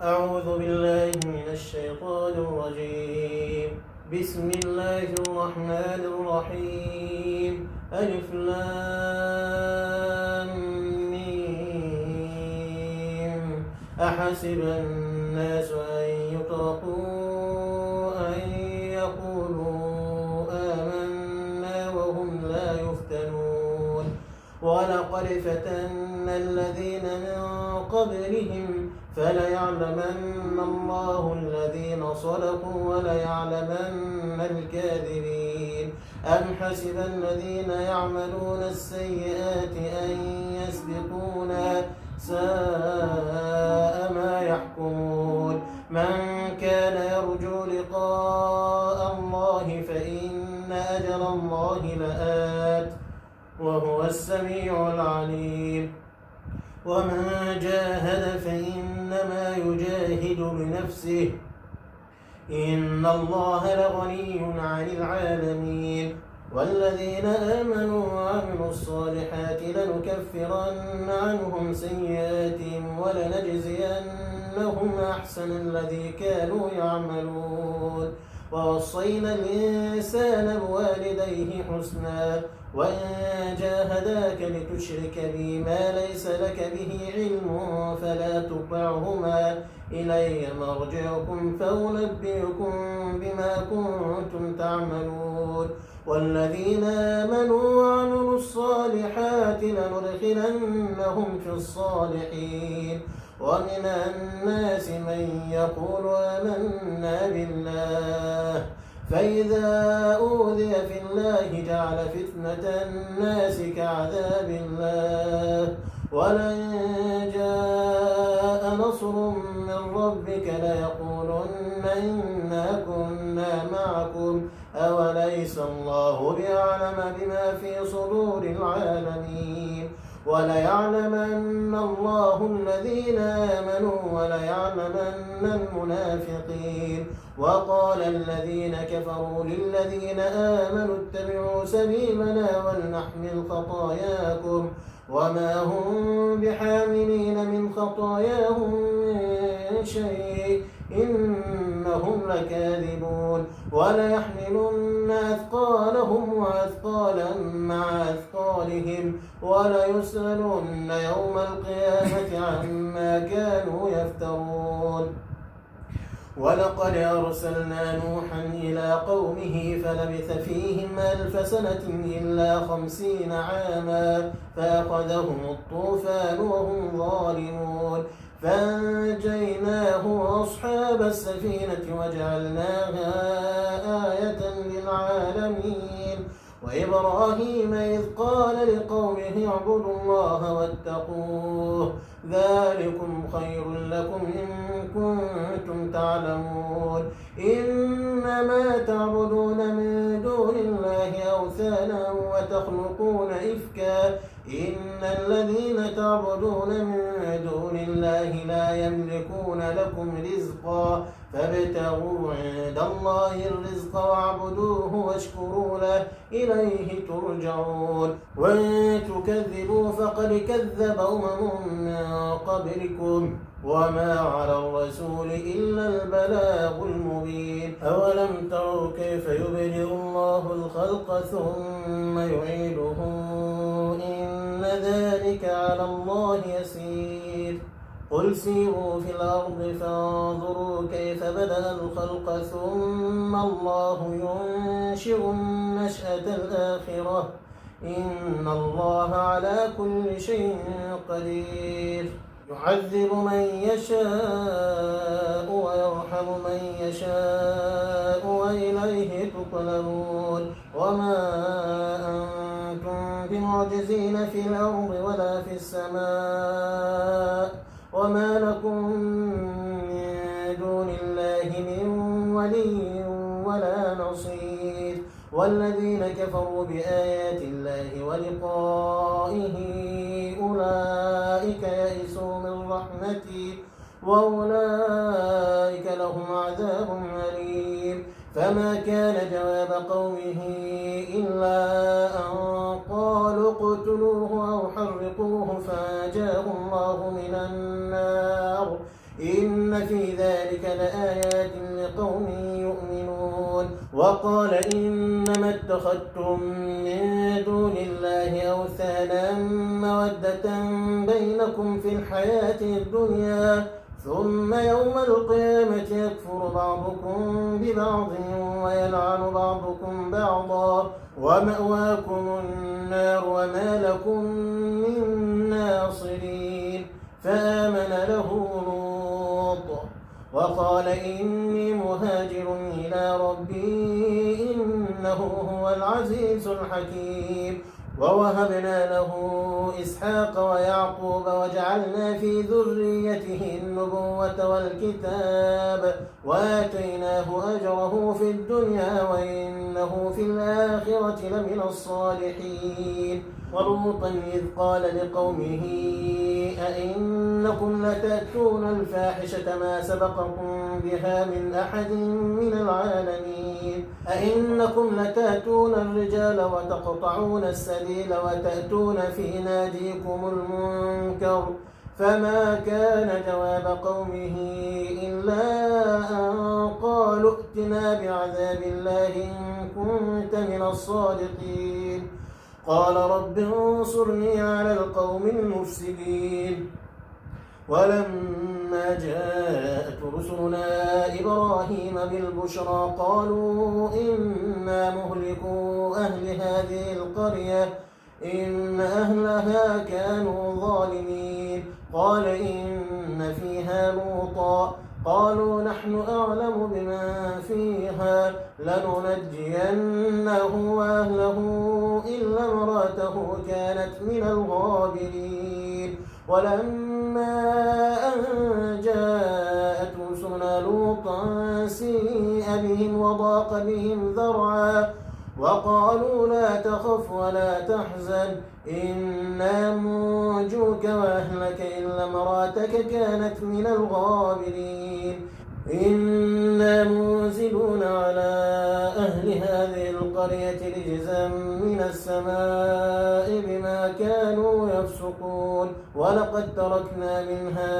أعوذ بالله من الشيطان الرجيم. بسم الله الرحمن الرحيم. ألف لام ميم. أحسب الناس أن يتركوا أن يقولوا آمنا وهم لا يفتنون. ولقد فتنا الذين من قبلهم فليعلمن الله الذين صدقوا وليعلمن الكاذبين. أم حسب الذين يعملون السيئات أن يسبقونا ساء ما يحكمون. من كان يرجو لقاء الله فإن أجل الله لآت وهو السميع العليم. ومن جاهد فإنما يجاهد بنفسه إن الله لغني عن العالمين. والذين آمنوا وعملوا الصالحات لنكفرن عنهم سيئاتهم ولنجزينهم أحسن الذي كانوا يعملون. ووصينا الإنسان بوالديه حسنا وإن جاهداك لتشرك بي ما ليس لك به علم فلا تطعهما إلي مرجعكم فأنبئكم بما كنتم تعملون. والذين آمنوا وعملوا الصالحات لندخلنهم في الصالحين. ومن الناس من يقول آمنا بالله فإذا أوذي في الله جعل فتنة الناس كعذاب الله. ولئن جاء نصر من ربك ليقولن إنا كنا معكم أوليس الله بأعلم بما في صدور العالمين. وليعلمن الله الذين آمنوا وليعلمن المنافقين. وقال الذين كفروا للذين آمنوا اتبعوا سبيلنا ولنحمل خطاياكم وما هم بحاملين من خطاياهم من شيء إنهم لكاذبون. وليحملن أثقالهم وأثقالا مع أثقالهم وليسألن يوم القيامة عما كانوا يفترون. ولقد أرسلنا نوحا إلى قومه فلبث فيهم 1000 سنة إلا 50 عاما فأخذهم الطوفان وهم ظالمون. فأنجيناه وأصحاب السفينة وجعلناها آية للعالمين. وإبراهيم إذ قال لقومه اعبدوا الله واتقوه ذلكم خير لكم إن كنتم تعلمون. إنما تعبدون من دون الله أوثانا وتخلقون إفكا إن الذين تعبدون من دون الله لا يملكون لكم رزقا فابتغوا عند الله الرزق واعبدوه واشكروا له إليه ترجعون. وإن تكذبوا فقد كذب من قبلكم وما على الرسول إلا البلاغ المبين. أولم تروا كيف يبدئ الله الخلق ثم يعيده إن ذلك على الله يسير. قل سيروا في الأرض فانظروا كيف بدأ الخلق ثم الله ينشئ النشأة الآخرة إن الله على كل شيء قدير. يعذب من يشاء ويرحم من يشاء وإليه تقلبون. وما أنتم بمعجزين في الأرض ولا في السماء وما لكم من دون الله من ولي ولا نصير. والذين كفروا بآيات الله ولقائه أولئك يئسوا من رحمتي وأولئك لهم عذاب أليم. فما كان جواب قومه إلا أن قالوا اقتلوه أو حرقوه فأنجاه الله من النار إن إن في ذلك لآيات لقوم يؤمنون. وقال إنما اتخذتم من دون الله أوثانا مودة بينكم في الحياة الدنيا ثم يوم القيامة يكفر بعضكم ببعض ويلعن بعضكم بعضا ومأواكم النار وما لكم من ناصرين. فآمن له لوط وقال إني مهاجر إلى ربي إنه هو العزيز الحكيم. ووهبنا له إسحاق ويعقوب وجعلنا في ذريته النبوة والكتاب وآتيناه أجره في الدنيا وإنه في الآخرة لمن الصالحين. ولوطا إذ قال لقومه أئنكم لتأتون الفاحشة ما سبقكم بها من أحد من العالمين أئنكم لتأتون الرجال وتقطعون السبيل وتأتون في ناديكم المنكر. فما كان جواب قومه إلا أن قالوا ائتنا بعذاب الله إن كنت من الصادقين. قال رب انصرني على القوم المفسدين. ولما جاءت رسلنا إبراهيم بالبشرى قالوا إنا مهلكو أهل هذه القرية إن أهلها كانوا ظالمين. قال إن فيها لوطا قالوا نحن أعلم بمن فيها لننجينه وأهله إلا امرأته كانت من الغابرين. ولما أن جاءت رسلنا لوطا سيء بهم وضاق بهم ذرعا وقالوا لا تخف ولا تحزن إنا منجوك وأهلك إلا امرأتك كانت من الغابرين. إنا منزلون على أهل هذه القرية رجزا من السماء بما كانوا يفسقون. ولقد تركنا منها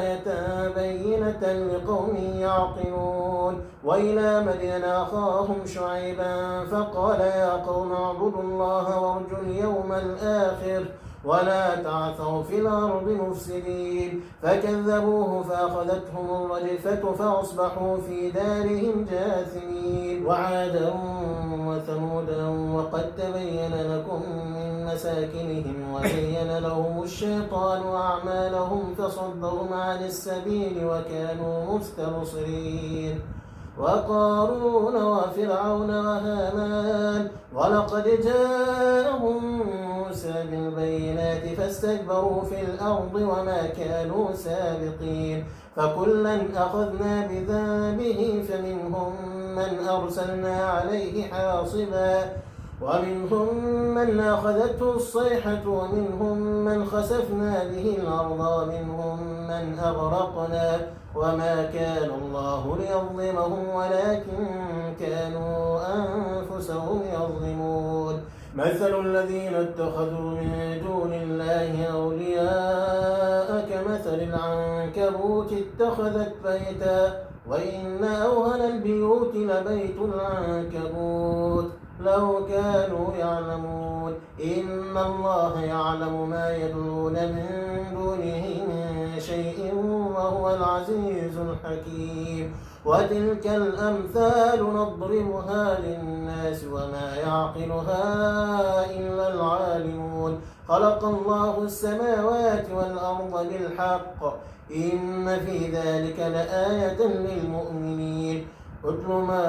آية بينة لقوم يعقلون. وإلى مدين أخاهم شعيبا فقال يا قوم اعبدوا الله وارجوا اليوم الآخر ولا تعثوا في الأرض مفسدين. فكذبوه فأخذتهم الرجفة فأصبحوا في دارهم جاثمين. وعادا وثمودا وقد تبين لكم من مساكنهم وزين لهم الشيطان أعمالهم فصدهم عن السبيل وكانوا مستبصرين. وقارون وفرعون وهامان ولقد جاءهم موسى بالبينات فاستكبروا في الأرض وما كانوا سابقين. فكلا أخذنا بذنبه فمنهم من أرسلنا عليه حاصبا ومنهم من أخذته الصيحة ومنهم من خسفنا به الأرض ومنهم من أغرقنا وما كان الله ليظلمهم ولكن كانوا أنفسهم يظلمون. مثل الذين اتخذوا من دون الله أولياء كمثل العنكبوت اتخذت بيتا وإن أوهن البيوت لبيت العنكبوت لو كانوا يعلمون. إن الله يعلم ما يدعون من دونه من شيء وهو العزيز الحكيم. وتلك الأمثال نضربها للناس وما يعقلها إلا العالمون. خلق الله السماوات والأرض بالحق إن في ذلك لآية للمؤمنين. اتل ما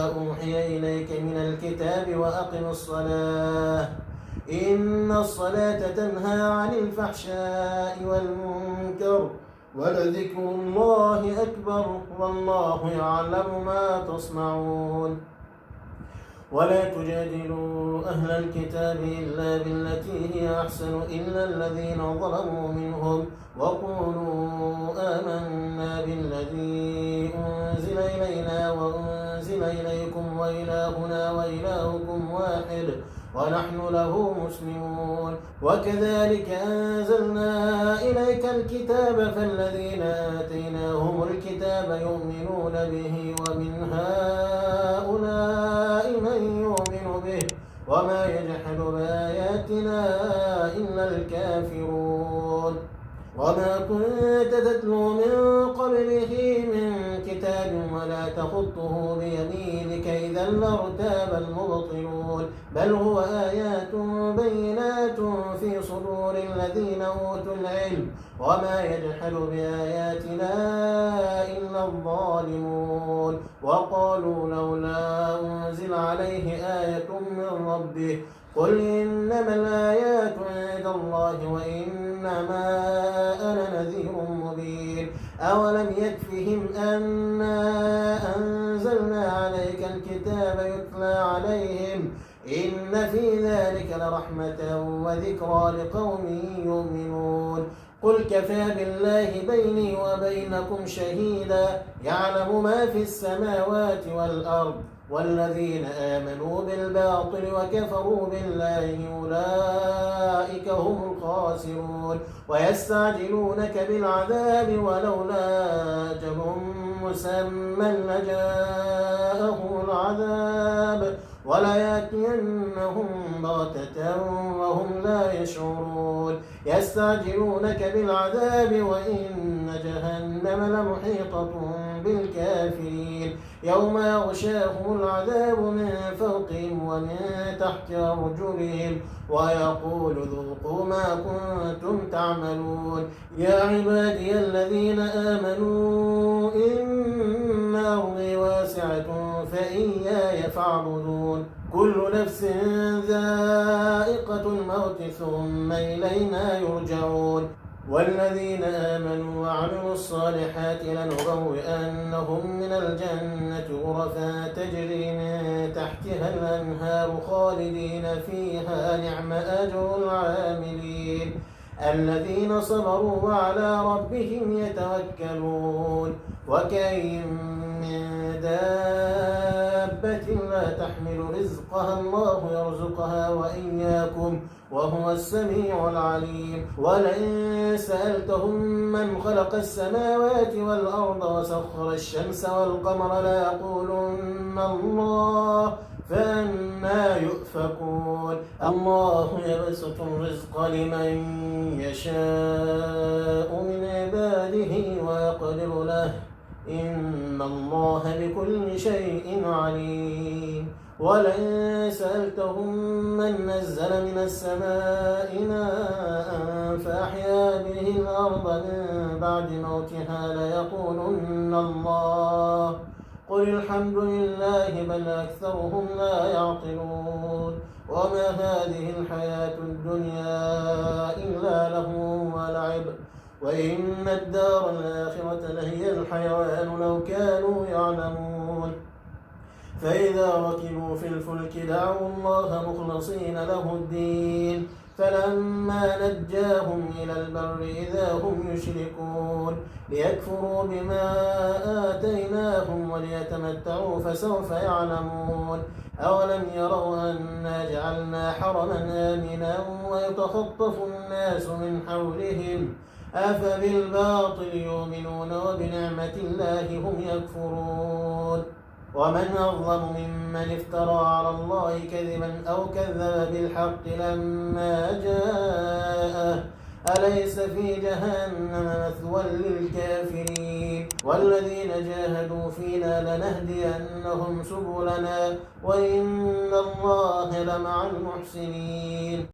أوحي إليك من الكتاب وأقم الصلاة إن الصلاة تنهى عن الفحشاء والمنكر ولذكر الله أكبر والله يعلم ما تصنعون. ولا تجادلوا أهل الكتاب إلا بالتي هي أحسن إلا الذين ظلموا منهم وقولوا آمنا بالذي أنزل إلينا وأنزل إليكم وإلهنا وإلهكم واحد ونحن له مسلمون. وكذلك أنزلنا إليك الكتاب فالذين آتيناهم الكتاب يؤمنون به ومن هؤلاء من يؤمن به وما يجحد بآياتنا إلا الكافرون. وما كنت تتلو من قبله من كتاب ولا تخطه بيمينك إذا لارتاب المبطلون بل هو آيات بينات في صدور الذين أوتوا العلم وما يجحد بآياتنا إلا الظالمون. وقالوا لولا أنزل عليه آية من ربه قل إنما الآيات عند الله وإنما أنا نذير مبين. أولم يكفهم أنا أنزلنا عليك الكتاب يتلى عليهم إن في ذلك لرحمة وذكرى لقوم يؤمنون. قل كفى بالله بيني وبينكم شهيدا يعلم ما في السماوات والأرض والذين آمنوا بالباطل وكفروا بالله أولئك هم الخاسرون. ويستعجلونك بالعذاب ولولا أجل مسمى لجاءهم العذاب وليأتينهم بغتة وهم لا يشعرون. يستعجلونك بالعذاب وإن جهنم لمحيطة بالكافرين يوم يغشاهم العذاب من فوقهم ومن تحت أرجلهم ويقول ذوقوا ما كنتم تعملون. يا عبادي الذين آمنوا إن أرضي واسعة فإياي فاعبدون. كل نفس ذائقة الموت ثم إلينا يرجعون. والذين آمنوا وعملوا الصالحات لنبوئنهم من الجنة غرفا تجري من تحتها الأنهار خالدين فيها نعم أجر العاملين الذين صبروا وعلى ربهم يتوكلون. وكأين من دابة لا تحمل رزقها الله يرزقها وإياكم وهو السميع العليم. ولئن سألتهم من خلق السماوات والأرض وسخر الشمس والقمر ليقولن الله فأنى يؤفكون. الله يبسط الرزق لمن يشاء من عباده ويقدر له إن الله بكل شيء عليم. ولئن سألتهم من نزل من السماء ماء فأحيا به الأرض من بعد موتها ليقولن الله قل الحمد لله بل أكثرهم لا يعقلون. وما هذه الحياة الدنيا إلا لهو ولعب وإن الدار الآخرة لهي الحيوان لو كانوا يعلمون. فإذا ركبوا في الفلك دعوا الله مخلصين له الدين فلما نجاهم إلى البر إذا هم يشركون ليكفروا بما آتيناهم وليتمتعوا فسوف يعلمون. أولم يروا أنا جعلنا حرما آمنا ويتخطف الناس من حولهم أفبالباطل يؤمنون وبنعمة الله هم يكفرون. ومن أظلم ممن افترى على الله كذبا أو كذب بالحق لما جاءه أليس في جهنم مثوى للكافرين. والذين جاهدوا فينا لنهدينهم سبلنا وإن الله لمع المحسنين.